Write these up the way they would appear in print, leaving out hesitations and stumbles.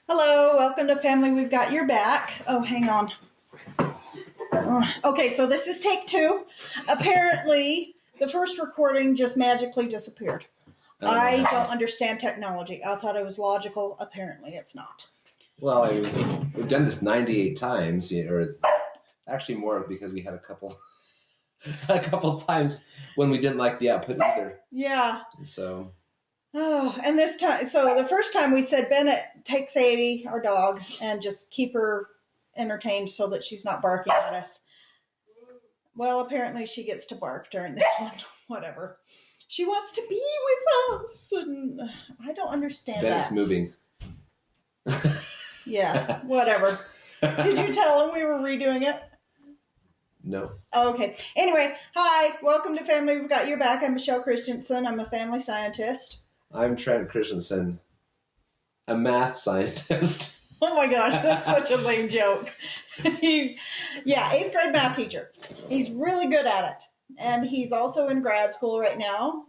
Hello, welcome to Family. We've got your back. Oh, hang on. Okay, so this is take 2. Apparently, the first recording just magically disappeared. I don't understand technology. I thought it was logical. Apparently, it's not. Well, we've done this 98 times, or actually more because we had a couple times when we didn't like the output either. Yeah. So. Oh, and this time, so the first time we said, Bennett, take Sadie, our dog, and just keep her entertained so that she's not barking at us. Well, apparently she gets to bark during this one. Whatever. She wants to be with us, and I don't understand Bennett's that. moving. Yeah, whatever. Did you tell him we were redoing it? No. Okay. Anyway, hi. Welcome to Family. We've got your back. I'm Michelle Christensen. I'm a family scientist. I'm Trent Christensen, a math scientist. Oh my gosh, that's such a lame joke. He's 8th grade math teacher. He's really good at it. And he's also in grad school right now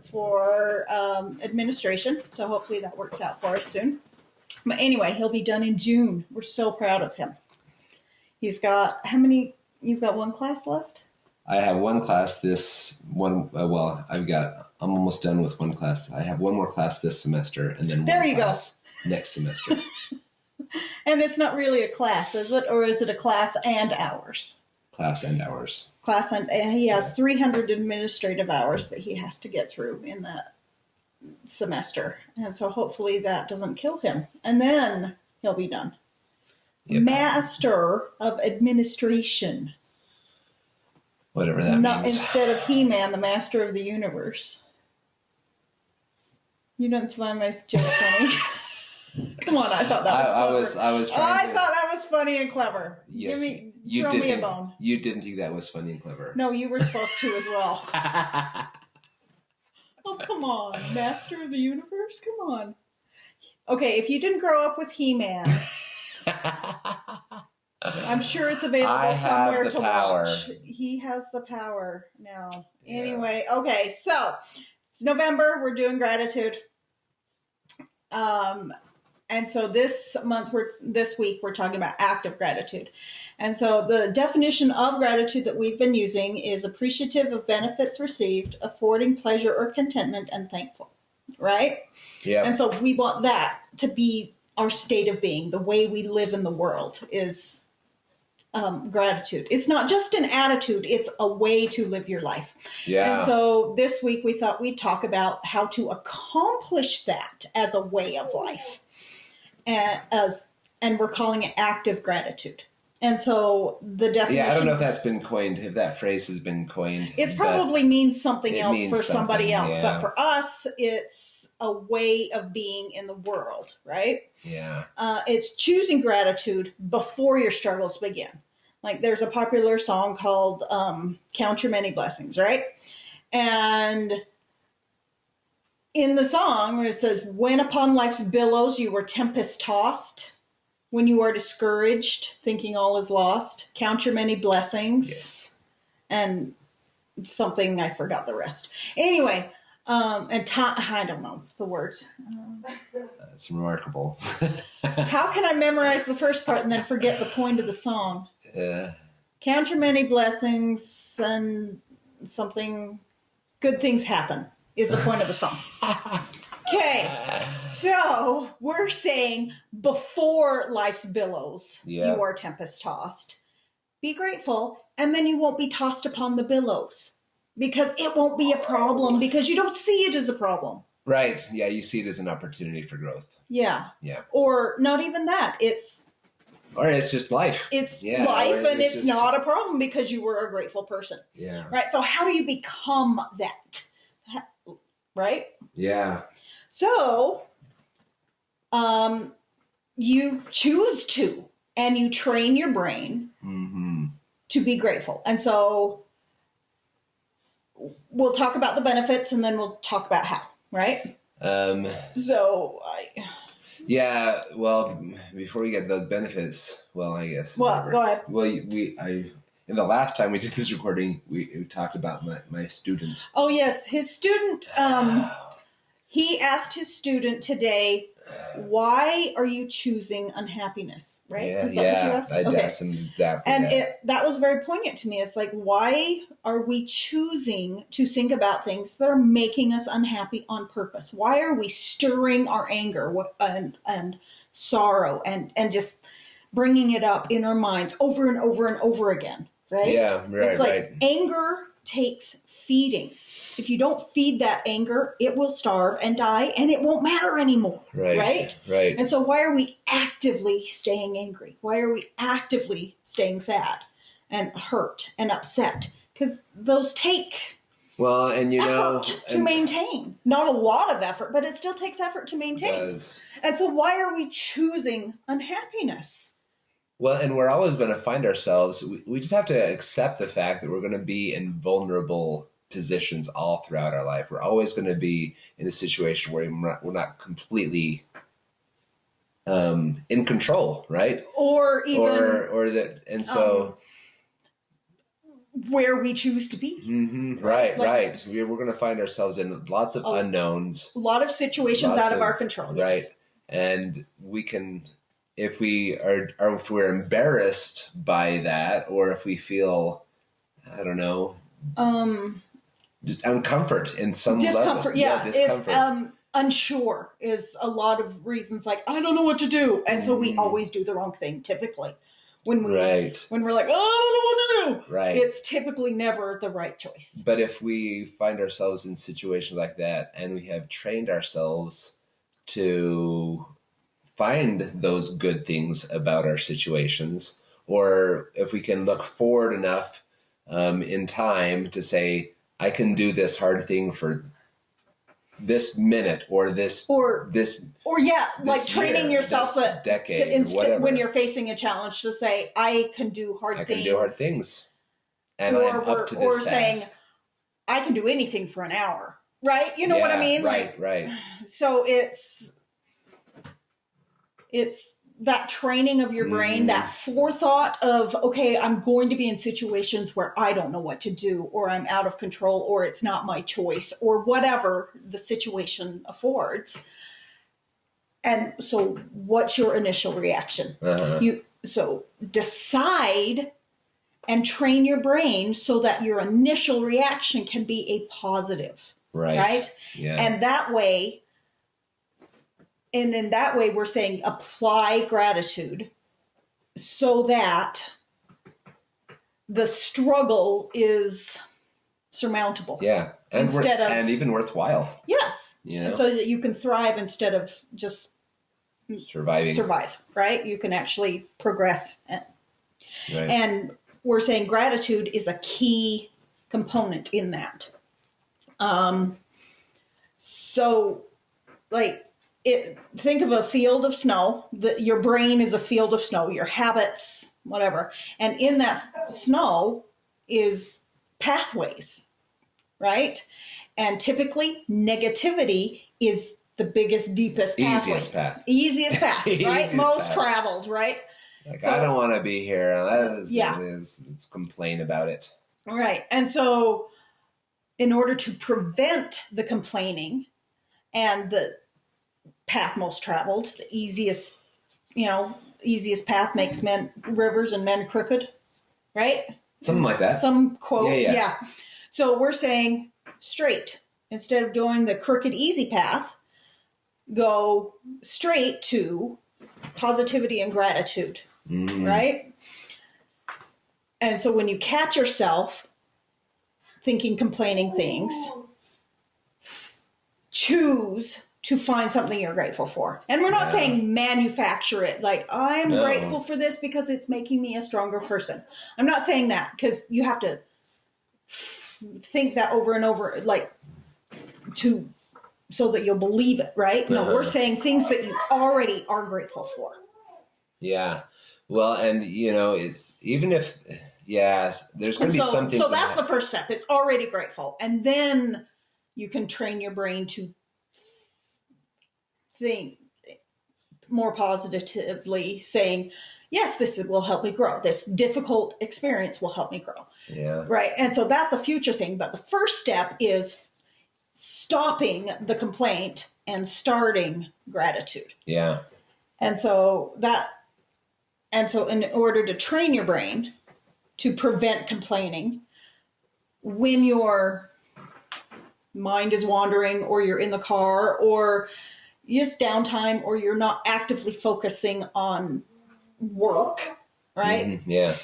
for administration. So hopefully that works out for us soon. But anyway, he'll be done in June. We're so proud of him. He's got, how many, you've got one class left? I have one class I'm almost done with one class. I have one more class this semester and then one class next semester. And it's not really a class, is it? Or is it a class and hours? Class and hours. He has 300 administrative hours that he has to get through in that semester. And so hopefully that doesn't kill him. And then he'll be done. Yep. Master of Administration. Whatever that means. Instead of He-Man, the Master of the Universe. You don't find my joke funny? Come on, I thought that was clever. I thought that was funny and clever. Yes, throw me a bone. You didn't think that was funny and clever. No, you were supposed to as well. Oh, come on. Master of the Universe? Come on. Okay, if you didn't grow up with He-Man, I'm sure it's available somewhere to watch. He has the power now. Yeah. Anyway, okay, so it's November. We're doing gratitude. And so this week, we're talking about active gratitude. And so the definition of gratitude that we've been using is appreciative of benefits received, affording pleasure or contentment, and thankful, right? Yeah. And so we want that to be our state of being. The way we live in the world is gratitude. It's not just an attitude. It's a way to live your life. Yeah. And so this week we thought we'd talk about how to accomplish that as a way of life. And we're calling it active gratitude. And so the definition... Yeah, I don't know if that's been coined, if that phrase has been coined. It probably means something else for somebody else. Yeah. But for us, it's a way of being in the world, right? Yeah. It's choosing gratitude before your struggles begin. Like there's a popular song called Count Your Many Blessings, right? And in the song where it says, when upon life's billows you were tempest tossed, when you are discouraged, thinking all is lost, count your many blessings. Yes. And something, I forgot the rest. Anyway, I don't know the words. That's remarkable. How can I memorize the first part and then forget the point of the song? Count your many blessings and something, good things happen is the point of the song. Okay, so we're saying before life's billows, you are tempest tossed. Be grateful, and then you won't be tossed upon the billows because it won't be a problem because you don't see it as a problem. Right. Yeah, you see it as an opportunity for growth. Yeah. Yeah. Or not even that. It's just life. It's life, and it's not a problem because you were a grateful person. Yeah. Right. So how do you become that? Right? Yeah. So, you choose to, and you train your brain to be grateful. And so we'll talk about the benefits and then we'll talk about how, right? Yeah, well, before we get to those benefits, I guess. Well, go ahead. Well, in the last time we did this recording, we talked about my student. Oh, yes. His student, he asked his student today why are you choosing unhappiness? Right? Yeah, Is that what you asked? That's exactly. And yeah. that was very poignant to me. It's like, why are we choosing to think about things that are making us unhappy on purpose? Why are we stirring our anger and sorrow and just bringing it up in our minds over and over and over again? Right? Yeah, right, it's like right. anger takes feeding. If you don't feed that anger, it will starve and die, and it won't matter anymore. Right? And so why are we actively staying angry? Why are we actively staying sad and hurt and upset? Because those take effort to maintain. Not a lot of effort, but it still takes effort to maintain. It does. And so why are we choosing unhappiness? Well, and we're always going to find ourselves, we just have to accept the fact that we're going to be in vulnerable positions all throughout our life. We're always going to be in a situation where we're not completely in control, right? Or even or that, and so where we choose to be. Right. We're going to find ourselves in lots of unknowns, a lot of situations out of our control. Right, yes. And we can, if we're embarrassed by that, or if we feel, I don't know, uncomfort in some discomfort, level. yeah. Discomfort. If, unsure is a lot of reasons, like, I don't know what to do. And so we always do the wrong thing, typically. When we're like, oh, I don't know what to do. Right. It's typically never the right choice. But if we find ourselves in situations like that, and we have trained ourselves to find those good things about our situations, or if we can look forward enough in time to say, I can do this hard thing for this minute or this like training yourself this decade, whatever. When you're facing a challenge, to say, I can do hard things. I can do hard things. And I'm up to this or task. Saying, I can do anything for an hour. Right? You know what I mean? Right. So it's that training of your brain, that forethought of, okay, I'm going to be in situations where I don't know what to do, or I'm out of control, or it's not my choice, or whatever the situation affords. And so what's your initial reaction? So decide and train your brain so that your initial reaction can be a positive. Right? Yeah. And that way, and in that way, we're saying apply gratitude so that the struggle is surmountable. Yeah. And even worthwhile. Yes. You know? And so that you can thrive instead of just survive, right? You can actually progress. And we're saying gratitude is a key component in that. So, like, think of a field of snow. Your brain is a field of snow, your habits, whatever. And in that snow is pathways, right? And typically negativity is the biggest, deepest pathway. Easiest path, right? Most traveled, right? Like, so, I don't want to be here. Let's complain about it. Right. And so in order to prevent the complaining and the path most traveled, the easiest path makes rivers and men crooked, right? Something like that. Some quote. Yeah. So we're saying straight. Instead of doing the crooked, easy path, go straight to positivity and gratitude, right? And so when you catch yourself thinking complaining things, choose to find something you're grateful for. And we're not saying manufacture it. Like, I'm grateful for this because it's making me a stronger person. I'm not saying that, because you have to think that over and over, like, so that you'll believe it, right? No, we're saying things that you already are grateful for. Yeah. Well, and, it's even if, there's going to be something. So that's the first step. It's already grateful. And then you can train your brain to think more positively, saying, yes, this will help me grow. This difficult experience will help me grow. Yeah. Right. And so that's a future thing. But the first step is stopping the complaint and starting gratitude. Yeah. And so in order to train your brain to prevent complaining, when your mind is wandering, or you're in the car, or it's downtime, or you're not actively focusing on work, right? Mm-hmm. Yeah.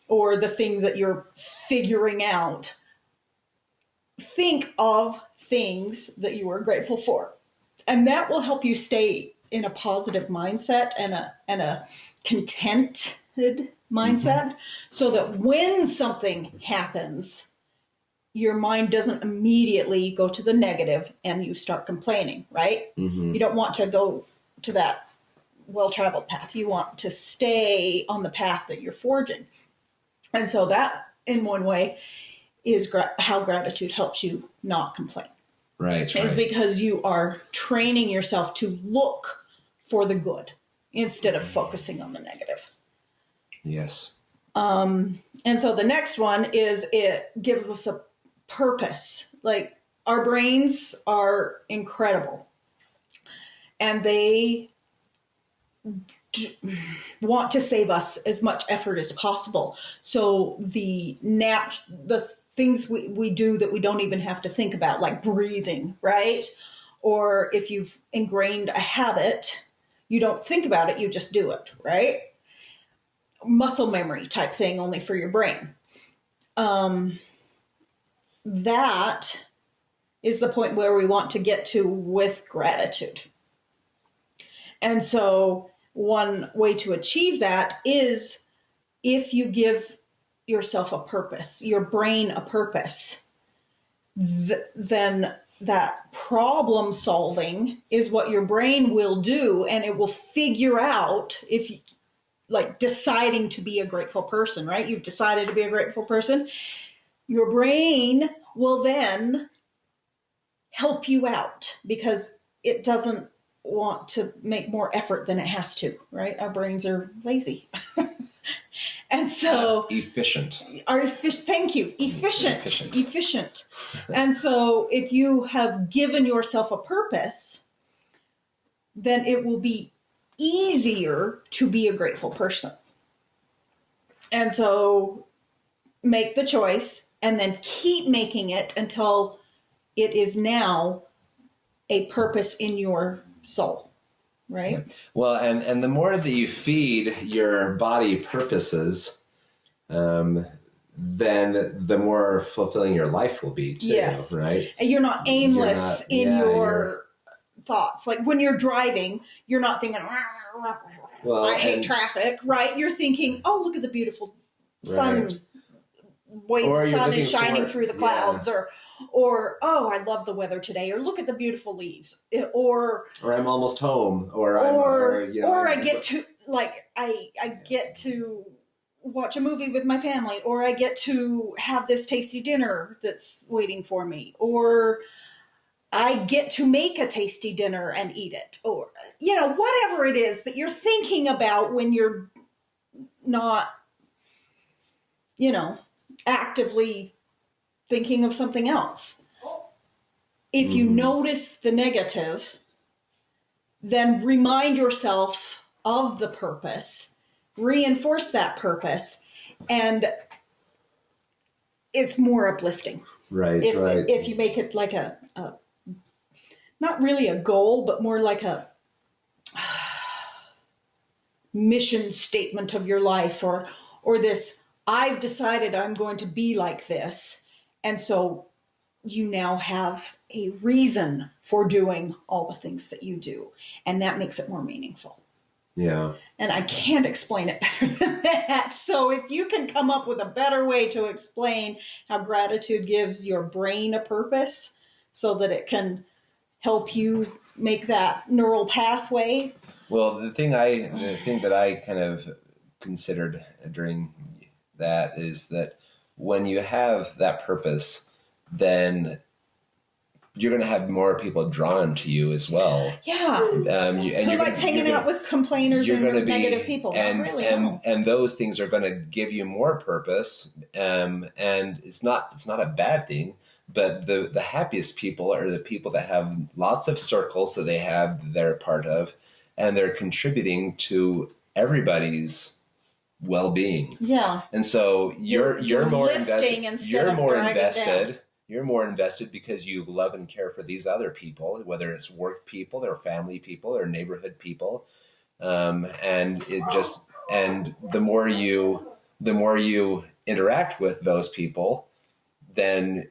Or the things that you're figuring out, think of things that you are grateful for. And that will help you stay in a positive mindset and a contented mindset, so that when something happens, your mind doesn't immediately go to the negative and you start complaining, right? Mm-hmm. You don't want to go to that well-traveled path. You want to stay on the path that you're forging. And so that, in one way, is how gratitude helps you not complain. Right. Is because you are training yourself to look for the good instead of focusing on the negative. Yes. And so the next one is, it gives us a purpose. Like, our brains are incredible, and they want to save us as much effort as possible. So the things we do that we don't even have to think about, like breathing, right? Or if you've ingrained a habit, you don't think about it, you just do it, right? Muscle memory type thing, only for your brain. That is the point where we want to get to with gratitude. And so one way to achieve that is, if you give yourself a purpose, your brain a purpose, then that problem solving is what your brain will do, and it will figure out, if you, like deciding to be a grateful person, right? You've decided to be a grateful person. Your brain will then help you out, because it doesn't want to make more effort than it has to, right? Our brains are lazy. And so efficient. Thank you. Efficient. And so if you have given yourself a purpose, then it will be easier to be a grateful person. And so make the choice, and then keep making it until it is now a purpose in your soul, right? Well, and the more that you feed your body purposes, then the more fulfilling your life will be too, yes. Right? And you're not aimless in your thoughts. Like when you're driving, you're not thinking, I hate traffic, right? You're thinking, oh, look at the beautiful sun, way the sun is shining through the clouds, or oh, I love the weather today, or look at the beautiful leaves, or I'm almost home, or I get to I get to watch a movie with my family, or I get to have this tasty dinner that's waiting for me, or I get to make a tasty dinner and eat it, or whatever it is that you're thinking about when you're not actively thinking of something else. If you notice the negative, then remind yourself of the purpose, reinforce that purpose, and it's more uplifting. Right, if you make it like a not really a goal, but more like a mission statement of your life, or this, I've decided I'm going to be like this. And so you now have a reason for doing all the things that you do. And that makes it more meaningful. Yeah. And I can't explain it better than that. So if you can come up with a better way to explain how gratitude gives your brain a purpose so that it can help you make that neural pathway. Well, the thing that I kind of considered during that is that when you have that purpose, then you're going to have more people drawn to you as well. Yeah. Who likes hanging out with complainers and negative people? And those things are going to give you more purpose. And it's not a bad thing, But the happiest people are the people that have lots of circles that they're a part of, and they're contributing to everybody's well-being. Yeah. And so you're more lifting invested. instead of dragging down. You're more invested because you love and care for these other people, whether it's work people or family people or neighborhood people. And the more you interact with those people, then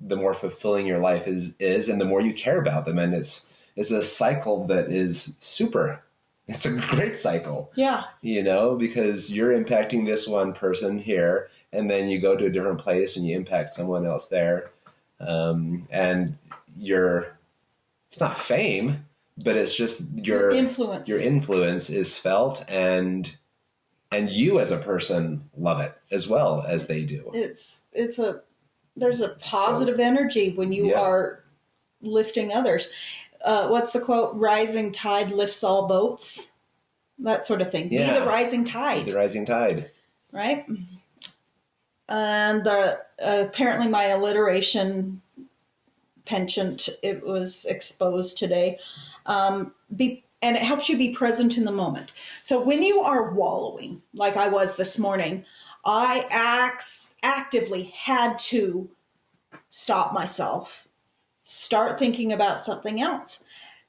the more fulfilling your life is, and the more you care about them. And it's a cycle that is super. It's a great cycle. Yeah. Because you're impacting this one person here, and then you go to a different place and you impact someone else there. And it's not fame, but it's just your influence. Your influence is felt, and you as a person love it as well as they do. There's a positive energy when you are lifting others. What's the quote? Rising tide lifts all boats. That sort of thing. Yeah. Be the rising tide. Be the rising tide. Right? And apparently my alliteration penchant, it was exposed today. And it helps you be present in the moment. So when you are wallowing, like I was this morning, I actively had to stop myself, start thinking about something else.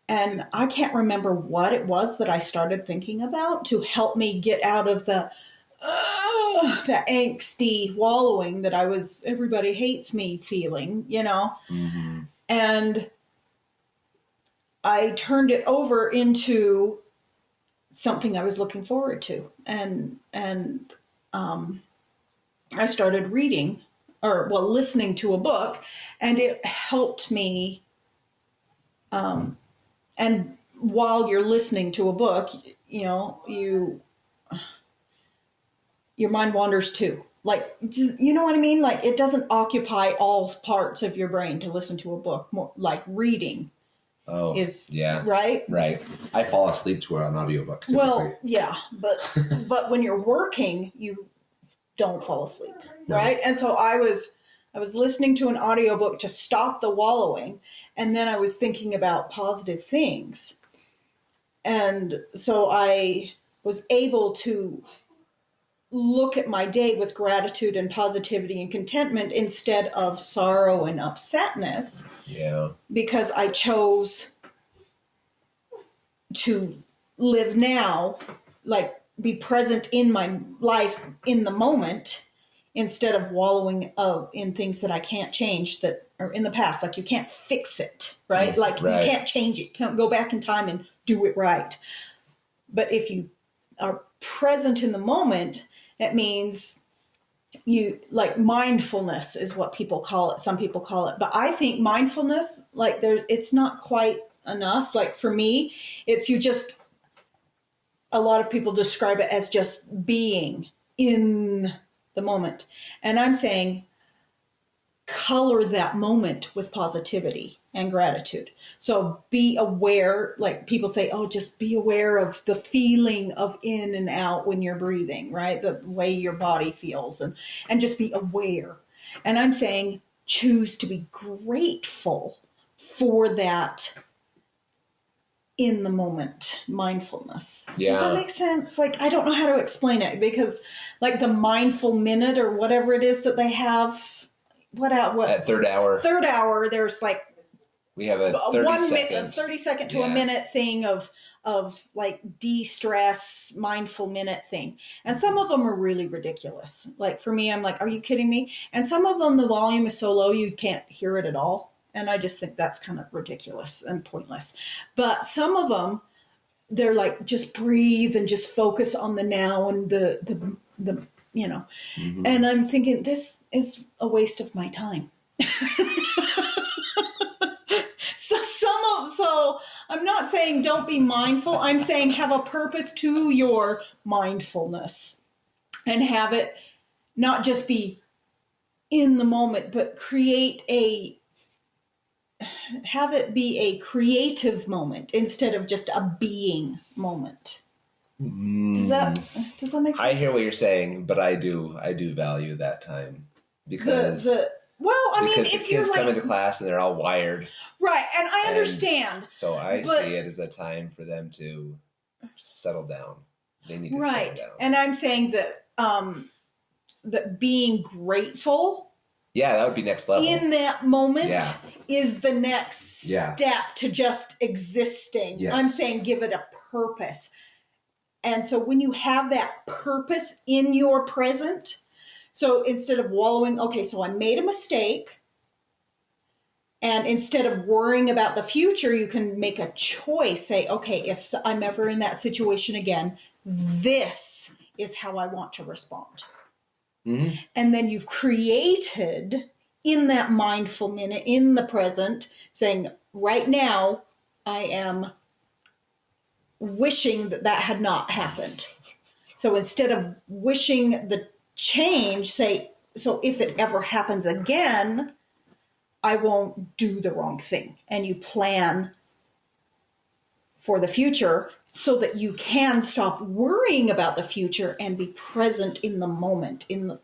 And I can't remember what it was that I started thinking about to help me get out of the angsty wallowing that everybody hates me feeling, Mm-hmm. And I turned it over into something I was looking forward to. And I started reading listening to a book, and it helped me. And while you're listening to a book, your mind wanders too. Like, you know what I mean? Like, it doesn't occupy all parts of your brain to listen to a book. More like reading. Oh, is yeah. Right? Right. I fall asleep to an audiobook typically. Well, yeah, but when you're working, you don't fall asleep, right? And so I was listening to an audiobook to stop the wallowing, and then I was thinking about positive things. And so I was able to look at my day with gratitude and positivity and contentment instead of sorrow and upsetness. Yeah. Because I chose to live now, like be present in my life in the moment, instead of wallowing in things that I can't change that are in the past. Like, you can't fix it, right? Like, right. You can't change it. You can't go back in time and do it right. But if you are present in the moment, that means mindfulness is what people call it. Some people call it. But I think mindfulness, it's not quite enough. Like, for me, a lot of people describe it as just being in the moment. And I'm saying color that moment with positivity and gratitude. So be aware, like people say, just be aware of the feeling of in and out when you're breathing, right? The way your body feels, and just be aware. And I'm saying choose to be grateful for that in the moment mindfulness. Yeah. Does that make sense? Like, I don't know how to explain it, because like the mindful minute or whatever it is that they have, at third hour, there's like we have a 30 second to a minute thing of like de-stress mindful minute thing. And some of them are really ridiculous. Like, for me, I'm like, are you kidding me? And some of them, the volume is so low you can't hear it at all. And I just think that's kind of ridiculous and pointless. But some of them, they're like, just breathe and just focus on the now and the Mm-hmm. And I'm thinking, this is a waste of my time. So I'm not saying don't be mindful. I'm saying have a purpose to your mindfulness, and have it not just be in the moment, but have it be a creative moment instead of just a being moment. Does that make sense? I hear what you're saying, but I do value that time, because Well, I mean, because the if you're kids like, come into class and they're all wired. right, and I understand. So I but- see it as a time for them to just settle down. They need to right, settle down. and I'm saying that that being grateful, yeah, that would be next level. in that moment Yeah. is the next Yeah. step to just existing. Yes. I'm saying give it a purpose. And so when you have that purpose in your present, so instead of wallowing, okay, so I made a mistake, and instead of worrying about the future, you can make a choice. Say, okay, if I'm ever in that situation again, this is how I want to respond. Mm-hmm. And then you've created in that mindful minute, in the present, saying, right now, I am wishing that that had not happened. So instead of wishing the change, say, so if it ever happens again, I won't do the wrong thing. And you plan for the future so that you can stop worrying about the future and be present in the moment, in the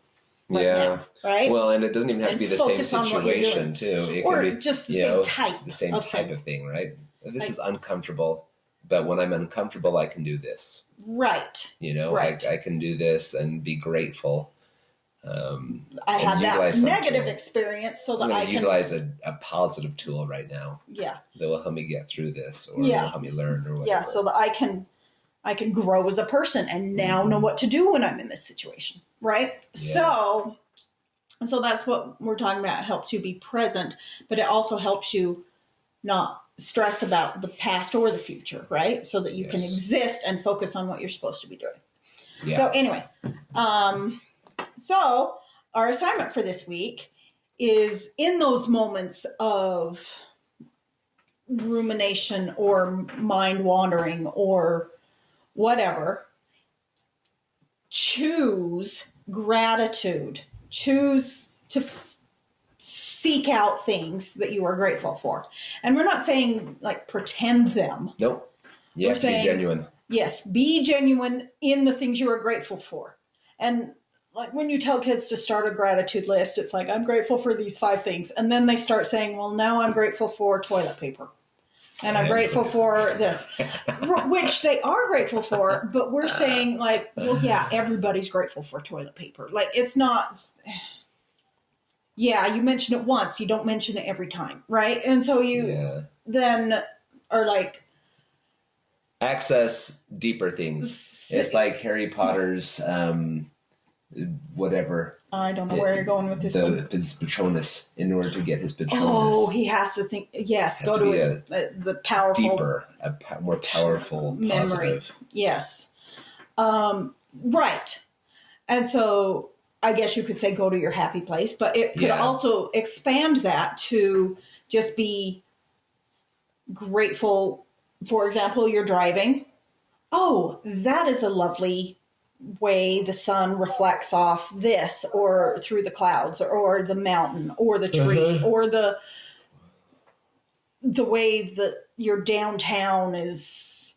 right now, right? Well, and it doesn't even have to And be the same focus on what you're situation, too. It or can be just the you same know, type. the same of type thing. of thing, right? This Like- is uncomfortable, but when I'm uncomfortable, I can do this. Right. You know, Right. I can do this and be grateful. I had that utilize some negative tool. experience so I'm that going I to can utilize a positive tool right now yeah. that will help me get through this, or Yeah. will help me learn, or whatever. Yeah, so that I can grow as a person and now know what to do when I'm in this situation, right? Yeah. So that's what we're talking about. It helps you be present, but it also helps you not stress about the past or the future, right? So that you can Yes. exist and focus on what you're supposed to be doing. Yeah. So anyway, so our assignment for this week is in those moments of rumination or mind wandering or whatever, choose gratitude. Choose to seek out things that you are grateful for. And we're not saying like pretend them. Nope. You We're have to be saying- genuine. Yes, be genuine in the things you are grateful for. And like when you tell kids to start a gratitude list, it's like, I'm grateful for these 5 things. And then they start saying, well, now I'm grateful for toilet paper. And I'm grateful for this, which they are grateful for, but we're saying like, well, yeah, everybody's grateful for toilet paper. Like it's not, yeah, you mention it once, you don't mention it every time, right? And so you then are like, access deeper things. It's like Harry Potter's whatever. I don't know where you're going with this one. His Patronus, in order to get his Patronus. Oh, he has to think. Yes, Has go to to be his the powerful deeper, more powerful, memory. positive. Yes, right. And so I guess you could say go to your happy place, but it could also expand that to just be grateful. For example, you're driving. Oh, that is a lovely way the sun reflects off this or through the clouds or the mountain or the tree or the way that your downtown is,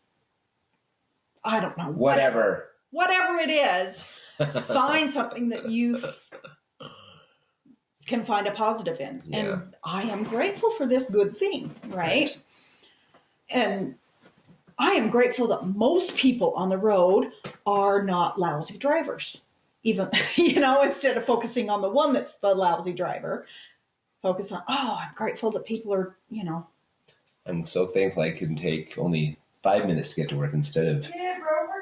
I don't know, whatever it is. Find something that you can find a positive in. And I am grateful for this good thing, right? And I am grateful that most people on the road are not lousy drivers. Even, instead of focusing on the one that's the lousy driver, focus on, I'm grateful that people are, I'm so thankful I can take only 5 minutes to get to work instead of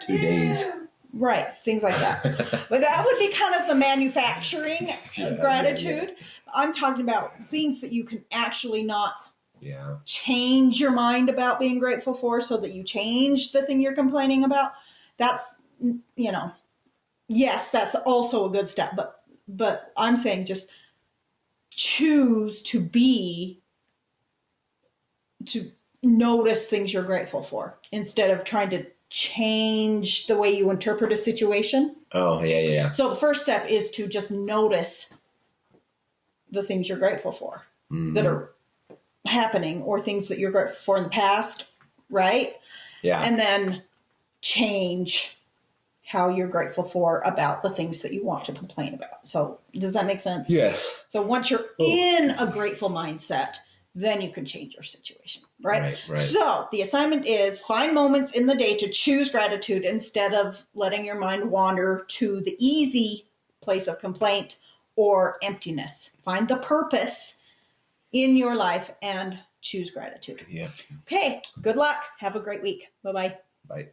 2 days. Right, things like that. But that would be kind of the manufacturing gratitude. I'm talking about things that you can actually not change your mind about being grateful for, so that you change the thing you're complaining about. That's, yes, that's also a good step. But I'm saying just choose to notice things you're grateful for instead of trying to change the way you interpret a situation. Oh, yeah. So the first step is to just notice the things you're grateful for that are happening, or things that you're grateful for in the past, right? Yeah. And then change how you're grateful for about the things that you want to complain about. So does that make sense? Yes. So once you're in a grateful mindset, then you can change your situation, right? Right. So the assignment is find moments in the day to choose gratitude instead of letting your mind wander to the easy place of complaint or emptiness. Find the purpose in your life and choose gratitude. Yeah. Okay, good luck. Have a great week. Bye-bye. Bye.